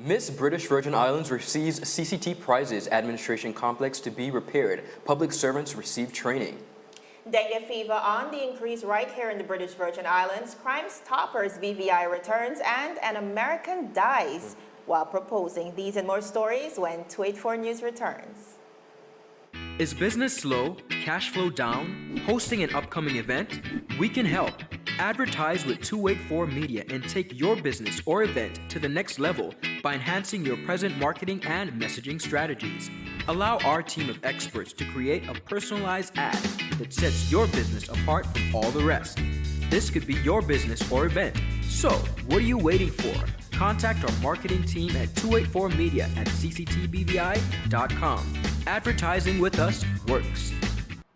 Miss British Virgin Islands receives CCT prizes, administration complex to be repaired. Public servants receive training. Dengue fever on the increase right here in the British Virgin Islands. Crime Stoppers BVI returns and an American dies while proposing. These and more stories when 284 News returns. Is business slow? Cash flow down? Hosting an upcoming event? We can help. Advertise with 284 Media and take your business or event to the next level by enhancing your present marketing and messaging strategies. Allow our team of experts to create a personalized ad that sets your business apart from all the rest. This could be your business or event. So, what are you waiting for? Contact our marketing team at 284media at cctbvi.com. Advertising with us works.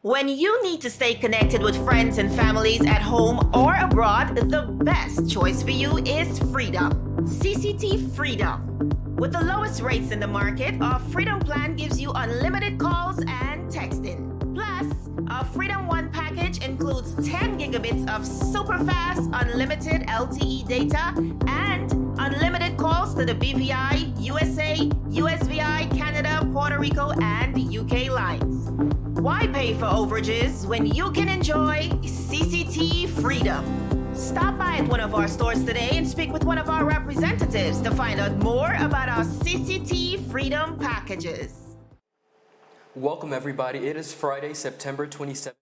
When you need to stay connected with friends and families at home or abroad, the best choice for you is Freedom. CCT Freedom. With the lowest rates in the market, our Freedom plan gives you unlimited calls and texting. Plus, our Freedom One package includes 10 gigabits of super fast, unlimited LTE data and unlimited calls to the BVI, USA, USVI, Canada, Puerto Rico, and UK lines. Why pay for overages when you can enjoy CCT Freedom? Stop by at one of our stores today and speak with one of our representatives to find out more about our CCT Freedom packages. Welcome everybody. It is Friday, September 27th.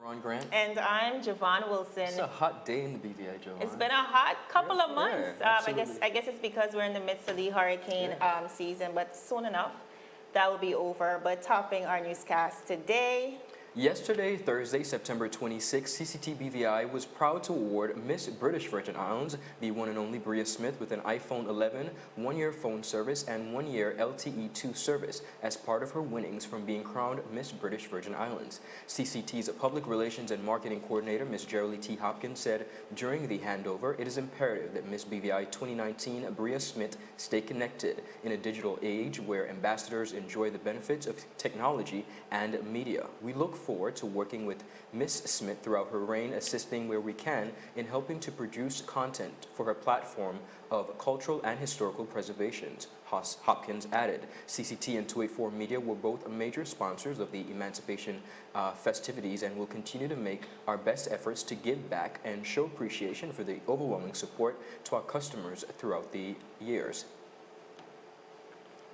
Ron Grant. And I'm Javon Wilson. It's a hot day in the BVI, Joanne. It's been a hot couple of months. Yeah, I guess it's because we're in the midst of the hurricane season, but soon enough that will be over. But topping our newscast today. Yesterday, Thursday, September 26, CCTBVI was proud to award Miss British Virgin Islands, the one and only Bria Smith, with an iPhone 11, one-year phone service, and one-year LTE2 service as part of her winnings from being crowned Miss British Virgin Islands. CCT's Public Relations and Marketing Coordinator, Ms. Geraldine T. Hopkins, said during the handover, it is imperative that Miss BVI 2019 Bria Smith stay connected in a digital age where ambassadors enjoy the benefits of technology and media. We look forward to working with Miss Smith throughout her reign, assisting where we can in helping to produce content for her platform of cultural and historical preservations, Hopkins added. CCT and 284 Media were both major sponsors of the Emancipation festivities and will continue to make our best efforts to give back and show appreciation for the overwhelming support to our customers throughout the years.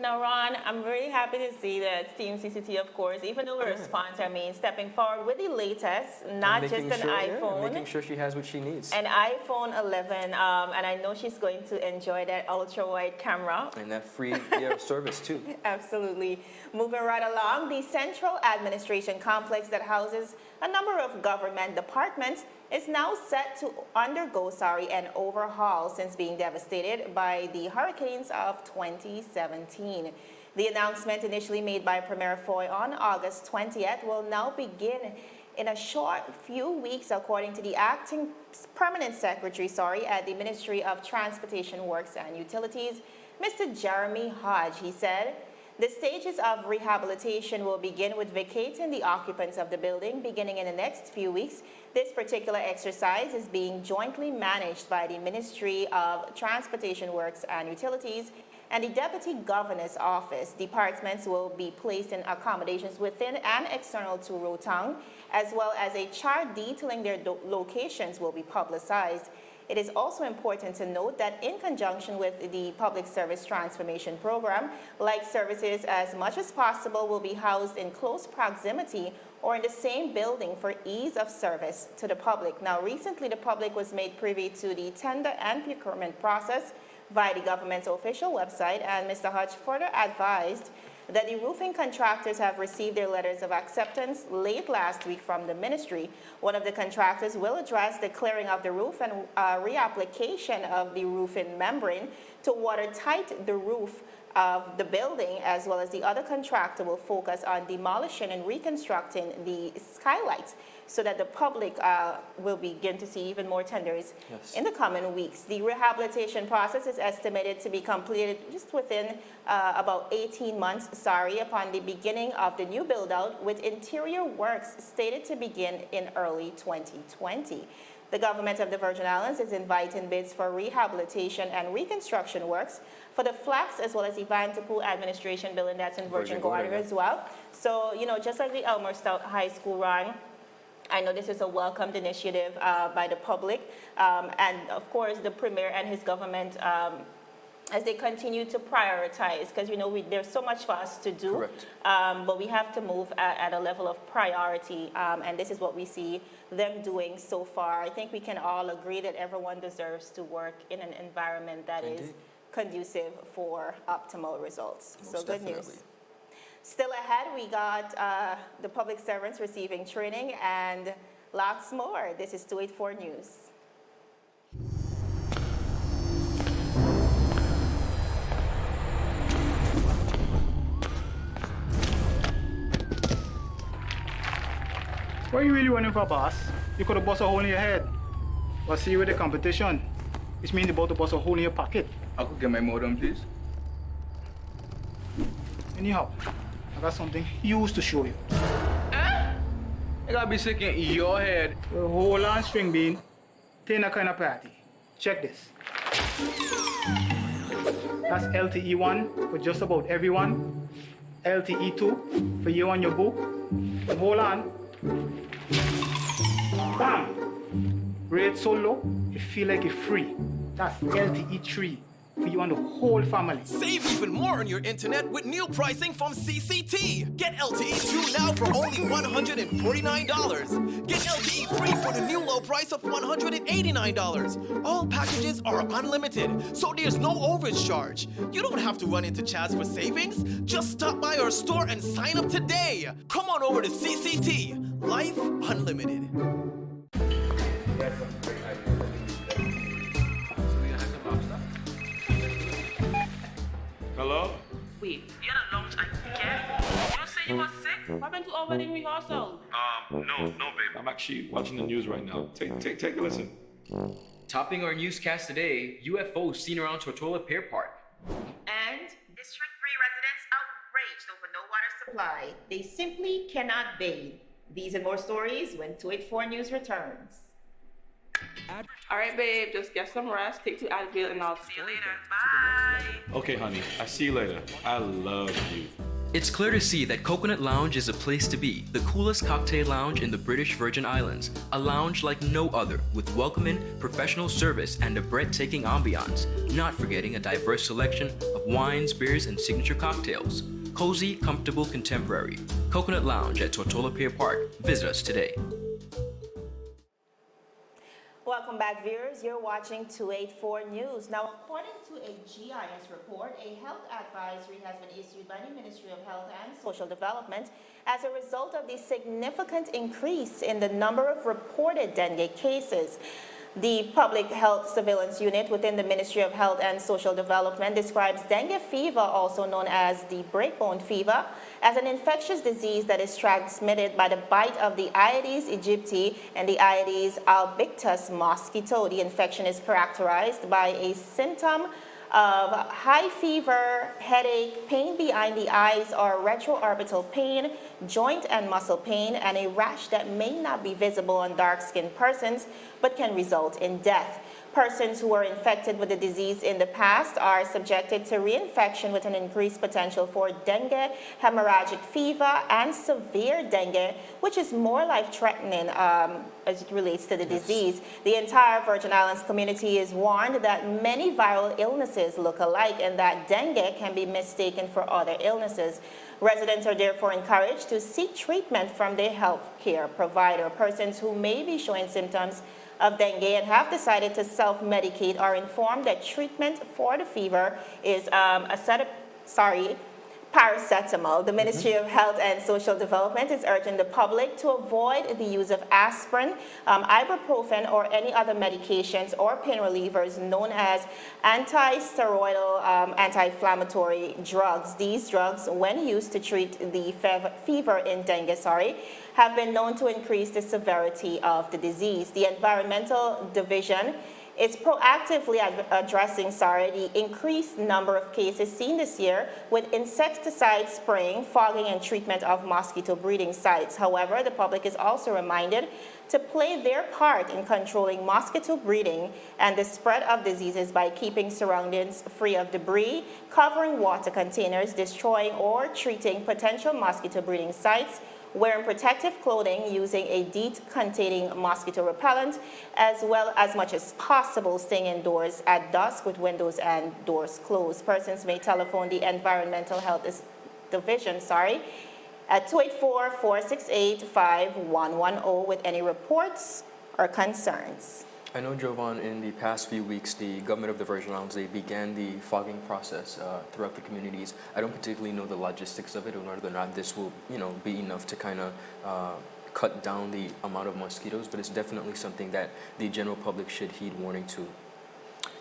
Now, Ron, I'm very happy to see that Team CCT, of course, even though we're a sponsor, stepping forward with the latest, not just an iPhone. Making sure she has what she needs. An iPhone 11, and I know she's going to enjoy that ultra-wide camera. And that free service, too. Absolutely. Moving right along, the Central Administration Complex that houses a number of government departments is now set to undergo an overhaul since being devastated by the hurricanes of 2017. The announcement initially made by Premier Foy on August 20th will now begin in a short few weeks, according to the acting permanent secretary, at the Ministry of Transportation Works and Utilities, Mr. Jeremy Hodge. He said, the stages of rehabilitation will begin with vacating the occupants of the building beginning in the next few weeks. This particular exercise is being jointly managed by the Ministry of Transportation Works and Utilities and the Deputy Governor's Office. Departments will be placed in accommodations within and external to Rotang, as well as a chart detailing their locations will be publicized. It is also important to note that in conjunction with the Public Service Transformation Program, like services as much as possible will be housed in close proximity or in the same building for ease of service to the public. Now, recently the public was made privy to the tender and procurement process via the government's official website, and Mr. Hodge further advised that the roofing contractors have received their letters of acceptance late last week from the ministry. One of the contractors will address the clearing of the roof and reapplication of the roofing membrane to watertight the roof of the building, as well as the other contractor will focus on demolishing and reconstructing the skylights. so that the public will begin to see even more tenders Yes. in the coming weeks. The rehabilitation process is estimated to be completed just within about 18 months, upon the beginning of the new build-out, with interior works stated to begin in early 2020. The government of the Virgin Islands is inviting bids for rehabilitation and reconstruction works for the Flax as well as the Vanderpool Administration building that's in Virgin Gorda as well. So, just like the Elmer Stout High School, Ron, I know this is a welcomed initiative by the public, and of course the Premier and his government as they continue to prioritize, because there's so much for us to do. Correct. But we have to move at a level of priority, and this is what we see them doing so far. I think we can all agree that everyone deserves to work in an environment that is Indeed. conducive for optimal results. Most So good definitely. news. Still ahead, we got the public servants receiving training and lots more. This is 284 News. What are you really running for, boss? You could have bust a hole in your head. But see, with the competition, which means you're about to bust a hole in your pocket. I could get my modem, please. Anyhow, I got something huge to show you. I gotta be sick in your head. The whole on string bean, Tina kind of party. Check this. That's LTE1 for just about everyone. LTE2 for you and your boo. And hold on. Bam! Rate so low, you feel like you're free. That's LTE3 for you and the whole family. Save even more on your internet with new pricing from CCT. Get LTE 2 now for only $149. Get LTE 3 for the new low price of $189. All packages are unlimited, so there's no overage charge. You don't have to run into Chaz for savings. Just stop by our store and sign up today. Come on over to CCT. Life Unlimited. Hello? Wait, you had a lunch again? You say you were sick? What happened to over the rehearsal? No, babe. I'm actually watching the news right now. Take a listen. Topping our newscast today, UFOs seen around Tortola Pier Park. And District 3 residents outraged over no water supply. They simply cannot bathe. These and more stories when 284 News returns. All right, babe, just get some rest, take 2 Advil, and I'll see you later. Bye. Okay, honey. I see you later. I love you. It's clear to see that Coconut Lounge is a place to be, the coolest cocktail lounge in the British Virgin Islands. A lounge like no other, with welcoming, professional service, and a breathtaking ambiance. Not forgetting a diverse selection of wines, beers, and signature cocktails. Cozy, comfortable, contemporary. Coconut Lounge at Tortola Pier Park. Visit us today. Welcome back, viewers. You're watching 284 News. Now, according to a GIS report, a health advisory has been issued by the Ministry of Health and Social Development as a result of the significant increase in the number of reported dengue cases. The Public Health Surveillance Unit within the Ministry of Health and Social Development describes dengue fever, also known as the breakbone fever, as an infectious disease that is transmitted by the bite of the Aedes aegypti and the Aedes albictus mosquito. The infection is characterized by a symptom of high fever, headache, pain behind the eyes or retroorbital pain, joint and muscle pain, and a rash that may not be visible on dark-skinned persons but can result in death. Persons who were infected with the disease in the past are subjected to reinfection with an increased potential for dengue, hemorrhagic fever, and severe dengue, which is more life-threatening as it relates to the disease. The entire Virgin Islands community is warned that many viral illnesses look alike and that dengue can be mistaken for other illnesses. Residents are therefore encouraged to seek treatment from their health care provider. Persons who may be showing symptoms of dengue and have decided to self-medicate are informed that treatment for the fever is paracetamol. The Ministry of Health and Social Development is urging the public to avoid the use of aspirin, ibuprofen, or any other medications or pain relievers known as anti-steroidal anti-inflammatory drugs. These drugs, when used to treat the fever in dengue, have been known to increase the severity of the disease. The Environmental Division is proactively addressing the increased number of cases seen this year with insecticide spraying, fogging, and treatment of mosquito breeding sites. However, the public is also reminded to play their part in controlling mosquito breeding and the spread of diseases by keeping surroundings free of debris, covering water containers, destroying or treating potential mosquito breeding sites, wearing protective clothing, using a DEET-containing mosquito repellent, as well as much as possible staying indoors at dusk with windows and doors closed. Persons may telephone the Environmental Health Division, at 284-468-5110 with any reports or concerns. I know, Jovan, in the past few weeks, the government of the Virgin Islands, they began the fogging process throughout the communities. I don't particularly know the logistics of it, or whether or not this will, be enough to kind of cut down the amount of mosquitoes, but it's definitely something that the general public should heed warning to.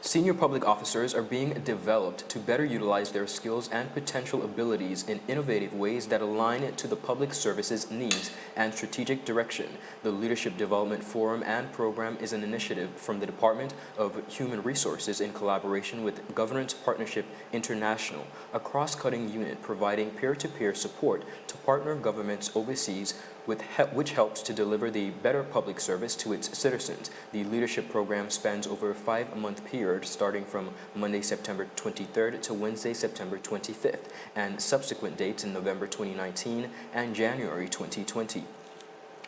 Senior public officers are being developed to better utilize their skills and potential abilities in innovative ways that align to the public service's needs and strategic direction. The Leadership Development Forum and Program is an initiative from the Department of Human Resources in collaboration with Governance Partnership International, a cross-cutting unit providing peer-to-peer support to partner governments overseas which helps to deliver the better public service to its citizens. The leadership program spans over a 5-month period starting from Monday, September 23rd to Wednesday, September 25th, and subsequent dates in November 2019 and January 2020.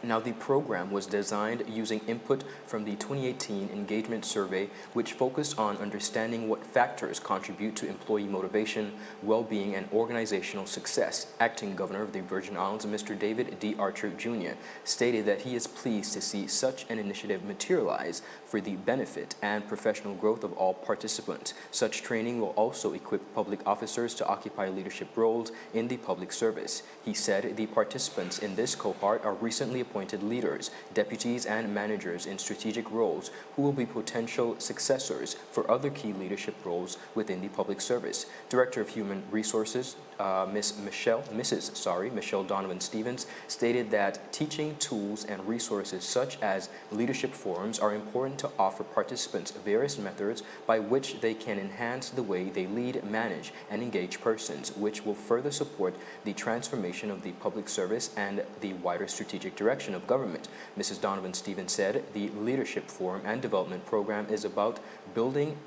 Now, the program was designed using input from the 2018 engagement survey, which focused on understanding what factors contribute to employee motivation, well-being, and organizational success. Acting Governor of the Virgin Islands, Mr. David D. Archer, Jr., stated that he is pleased to see such an initiative materialize for the benefit and professional growth of all participants. Such training will also equip public officers to occupy leadership roles in the public service. He said the participants in this cohort are recently appointed leaders, deputies, and managers in strategic roles who will be potential successors for other key leadership roles within the public service. Director of Human Resources, Mrs. Michelle Donovan Stevens, stated that teaching tools and resources such as leadership forums are important to offer participants various methods by which they can enhance the way they lead, manage, and engage persons, which will further support the transformation of the public service and the wider strategic direction of government. Mrs. Donovan Stevens said the Leadership Forum and Development Program is about building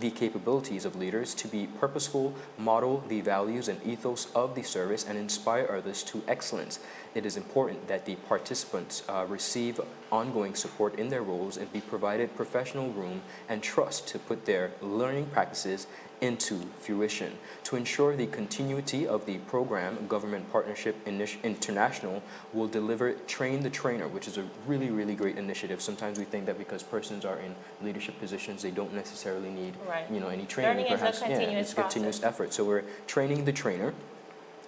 the capabilities of leaders to be purposeful, model the values and ethos of the service, and inspire others to excellence. It is important that the participants receive ongoing support in their roles and be provided professional room and trust to put their learning practices into fruition. To ensure the continuity of the program, Government Partnership International will deliver Train the Trainer, which is a really, really great initiative. Sometimes we think that because persons are in leadership positions, they don't necessarily need, any training. Learning Perhaps, is a continuous it's a continuous effort. So we're training the trainer.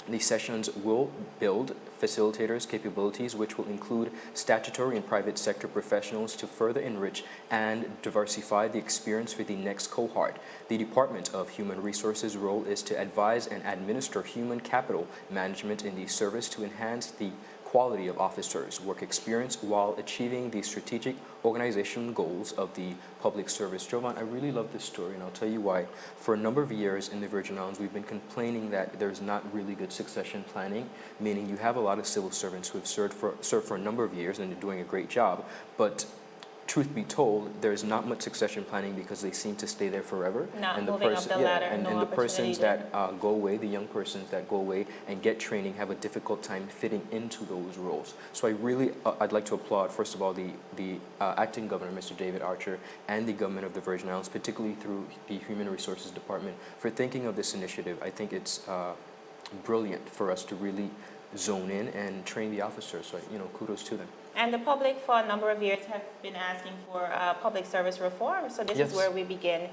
These sessions will build facilitators' capabilities, which will include statutory and private sector professionals to further enrich and diversify the experience for the next cohort. The Department of Human Resources' role is to advise and administer human capital management in the service to enhance the quality of officers' work experience while achieving the strategic organizational goals of the public service. Jovan, I really love this story, and I'll tell you why. For a number of years in the Virgin Islands, we've been complaining that there's not really good succession planning, meaning you have a lot of civil servants who have served for a number of years and they're doing a great job, but truth be told, there's not much succession planning because they seem to stay there forever. Not moving up the ladder, and no the persons opportunity. that go away, the young persons that go away and get training, have a difficult time fitting into those roles. So I really, I'd like to applaud, first of all, the acting governor, Mr. David Archer, and the government of the Virgin Islands, particularly through the Human Resources Department, for thinking of this initiative. I think it's brilliant for us to really zone in and train the officers. So, kudos to them. And the public for a number of years have been asking for public service reform, so this is where we begin.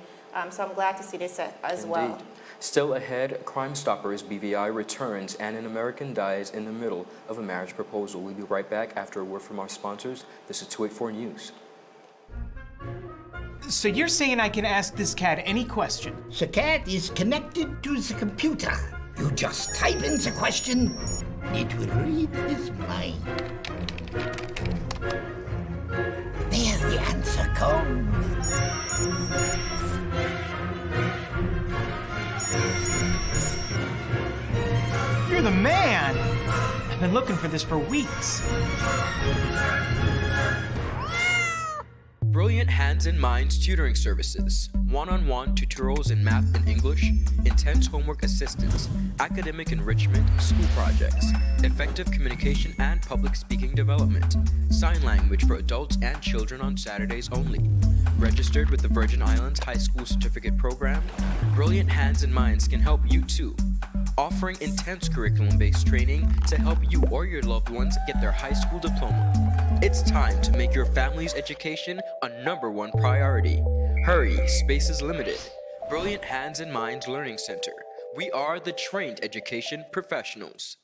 So I'm glad to see this as well. Still ahead, Crime Stoppers BVI returns and an American dies in the middle of a marriage proposal. We'll be right back after a word from our sponsors. This is 284 News. So you're saying I can ask this cat any question? The cat is connected to the computer. You just type in the question, it will read his mind. There the answer comes. You're the man! I've been looking for this for weeks. Brilliant Hands and Minds Tutoring Services, one-on-one tutorials in math and English, intense homework assistance, academic enrichment, school projects, effective communication and public speaking development, sign language for adults and children on Saturdays only. Registered with the Virgin Islands High School Certificate Program, Brilliant Hands and Minds can help you too. Offering intense curriculum-based training to help you or your loved ones get their high school diploma. It's time to make your family's education a #1 priority. Hurry, space is limited. Brilliant Hands and Minds Learning Center. We are the trained education professionals.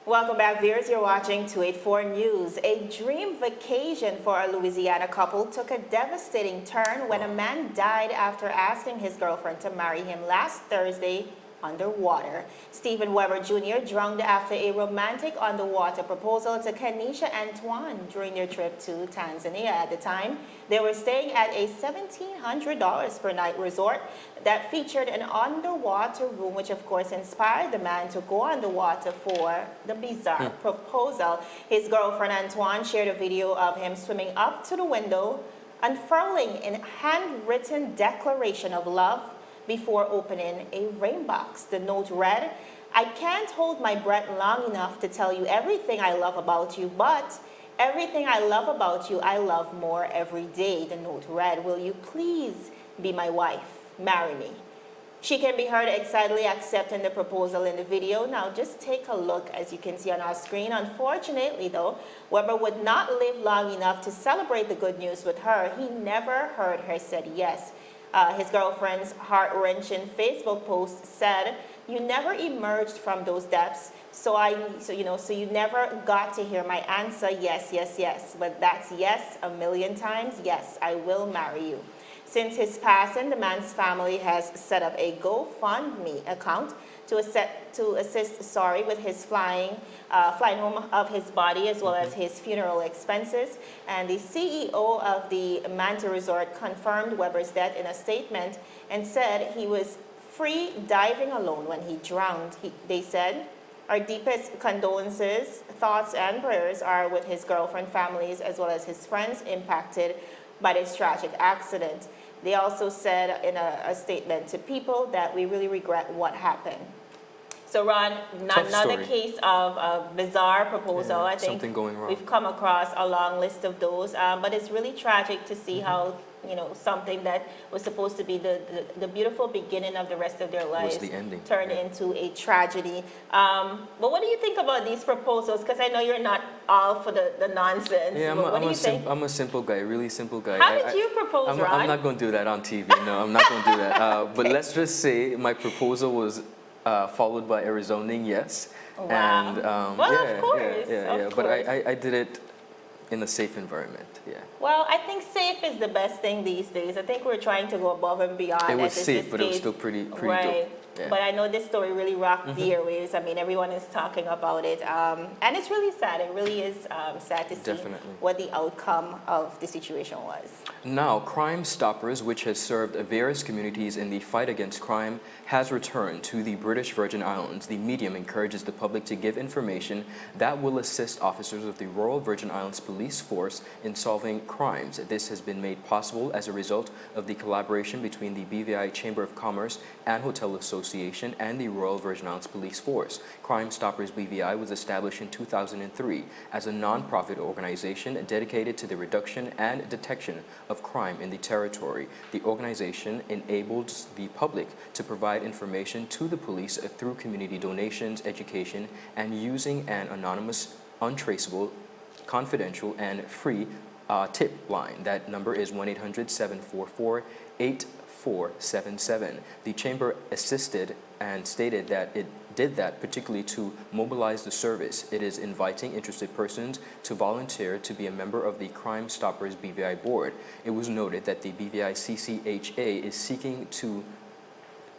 Welcome back, viewers. You're watching 284 News. A dream vacation for a Louisiana couple took a devastating turn when a man died after asking his girlfriend to marry him last Thursday underwater. Stephen Weber Jr. drowned after a romantic underwater proposal to Kenisha Antoine during their trip to Tanzania. At the time, they were staying at a $1,700 per night resort that featured an underwater room, which of course inspired the man to go underwater for the bizarre proposal. His girlfriend Antoine shared a video of him swimming up to the window, unfurling a handwritten declaration of love before opening a rain box. The note read, "I can't hold my breath long enough to tell you everything I love about you, but everything I love about you, I love more every day." The note read, "Will you please be my wife? Marry me." She can be heard excitedly accepting the proposal in the video. Now just take a look, as you can see on our screen. Unfortunately though, Weber would not live long enough to celebrate the good news with her. He never heard her say yes. His girlfriend's heart-wrenching Facebook post said, "You never emerged from those depths, so you never got to hear my answer, yes, yes, yes. But that's yes 1,000,000 times, yes, I will marry you." Since his passing, the man's family has set up a GoFundMe account to assist with his flying home of his body as well as his funeral expenses. And the CEO of the Manta Resort confirmed Weber's death in a statement and said he was free diving alone when he drowned. They said, "Our deepest condolences, thoughts and prayers are with his girlfriend, families, as well as his friends impacted by this tragic accident." They also said in a statement to people that we really regret what happened. So Ron, another case of a bizarre proposal. I think something going wrong. We've come across a long list of those, but it's really tragic to see how something that was supposed to be the beautiful beginning of the rest of their lives the ending. turned into a tragedy. But what do you think about these proposals? Because I know you're not all for the nonsense. Yeah, what do you think? I'm a simple guy, really simple guy. How did you propose, Ron? I'm not going to do that on TV. No, I'm not going to do that. But let's just say my proposal was followed by a resounding yes. Wow. And, of course. Of But course. I did it in a safe environment. Yeah. Well, I think safe is the best thing these days. I think we're trying to go above and beyond. It was safe, but it was still pretty right. dope. Yeah. But I know this story really rocked the airwaves. I mean, everyone is talking about it. And it's really sad. It really is sad to see what the outcome of the situation was. Now, Crime Stoppers, which has served various communities in the fight against crime, has returned to the British Virgin Islands. The medium encourages the public to give information that will assist officers of the Royal Virgin Islands Police Force in solving crimes. This has been made possible as a result of the collaboration between the BVI Chamber of Commerce and Hotel Association and the Royal Virgin Islands Police Force. Crime Stoppers BVI was established in 2003 as a non-profit organization dedicated to the reduction and detection of crime in the territory. The organization enables the public to provide information to the police through community donations, education, and using an anonymous, untraceable, confidential, and free tip line. That number is 1-800-744-8477. The chamber assisted and stated that it did that particularly to mobilize the service. It is inviting interested persons to volunteer to be a member of the Crime Stoppers BVI board. It was noted that the BVI CCHA is seeking to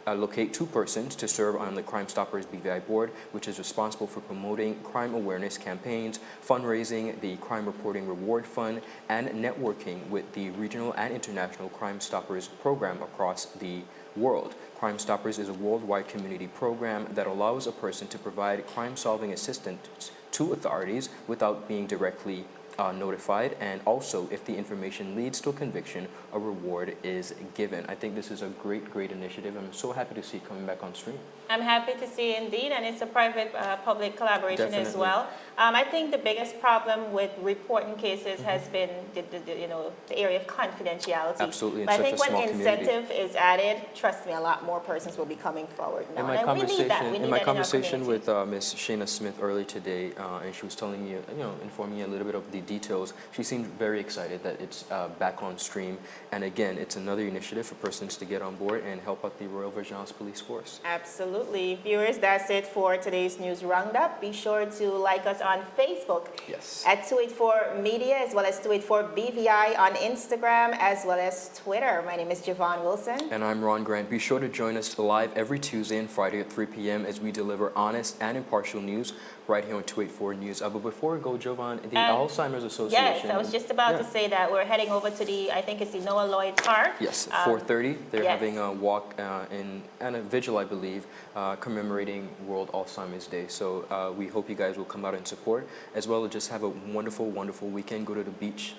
locate 2 persons to serve on the Crime Stoppers BVI board, which is responsible for promoting crime awareness campaigns, fundraising the Crime Reporting Reward Fund, and networking with the regional and international Crime Stoppers program across the world. Crime Stoppers is a worldwide community program that allows a person to provide crime-solving assistance to authorities without being directly notified, and also if the information leads to a conviction, a reward is given. I think this is a great initiative. I'm so happy to see it coming back on stream. I'm happy to see indeed, and it's a private-public collaboration as Definitely. well. I think the biggest problem with reporting cases has been the area of confidentiality. Absolutely, in But I such think a when small community. incentive is added, trust me, a lot more persons will be coming forward now. In my And we need that. We need conversation, in that my our conversation community. with Ms. Shayna Smith earlier today, and she was telling me, informing me a little bit of the details, she seemed very excited that it's back on stream. And again, it's another initiative for persons to get on board and help out the Royal Vigilance Police Force. Absolutely. Viewers, that's it for today's news roundup. Be sure to like us on Facebook Yes. at 284 Media, as well as 284 BVI on Instagram, as well as Twitter. My name is Javon Wilson. And I'm Ron Grant. Be sure to join us live every Tuesday and Friday at 3 p.m. as we deliver honest and impartial news right here on 284 News. But before we go, Jovan, the Alzheimer's Association. Yes, I was just about to say that. We're heading over to I think it's the Noah Lloyd Park. Yes, 4:30. They're yes. having a walk and a vigil, I believe, commemorating World Alzheimer's Day. So we hope you guys will come out and support, as well as just have a wonderful weekend. Go to the beach,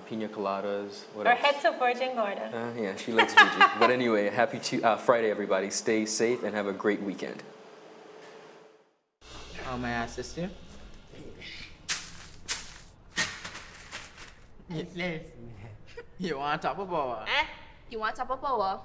pina coladas. What Or else? head to Virgin Gorda. Yeah, she likes Fiji. But anyway, happy Friday, everybody. Stay safe and have a great weekend. How may I assist you? You want top of power? You want top of power?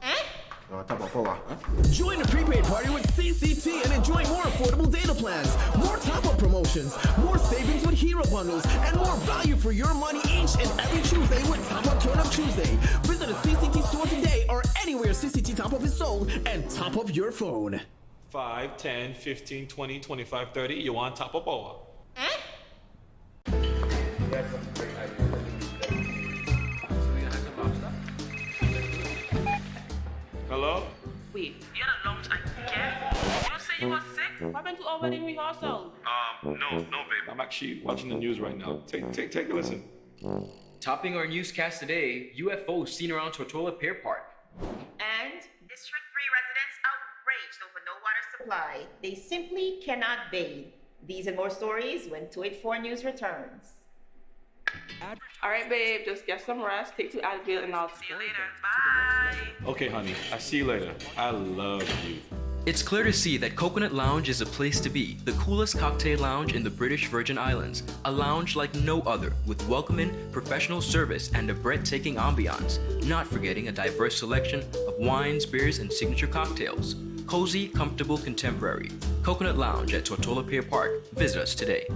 Join the prepaid party with CCT and enjoy more affordable data plans, more top-up promotions, more savings with hero bundles, and more value for your money each and every Tuesday with Top Up Turn Up Tuesday. Visit a CCT store today or anywhere CCT Top Up is sold and top up your phone. 5, 10, 15, 20, 25, 30. You want top of power? Hello? Wait, you had a long time. You don't say you were sick? What happened to over the rehearsal? No, babe. I'm actually watching the news right now. Take a listen. Topping our newscast today, UFOs seen around Tortola Pier Park. And District 3 residents outraged over no water supply. They simply cannot bathe. These and more stories when 284 News returns. All right, babe, just get some rest, take 2 Advil, and I'll see you later. Bye. Okay, honey. I see you later. I love you. It's clear to see that Coconut Lounge is a place to be, the coolest cocktail lounge in the British Virgin Islands. A lounge like no other, with welcoming, professional service, and a breathtaking ambiance. Not forgetting a diverse selection of wines, beers, and signature cocktails. Cozy, comfortable, contemporary. Coconut Lounge at Tortola Pier Park. Visit us today.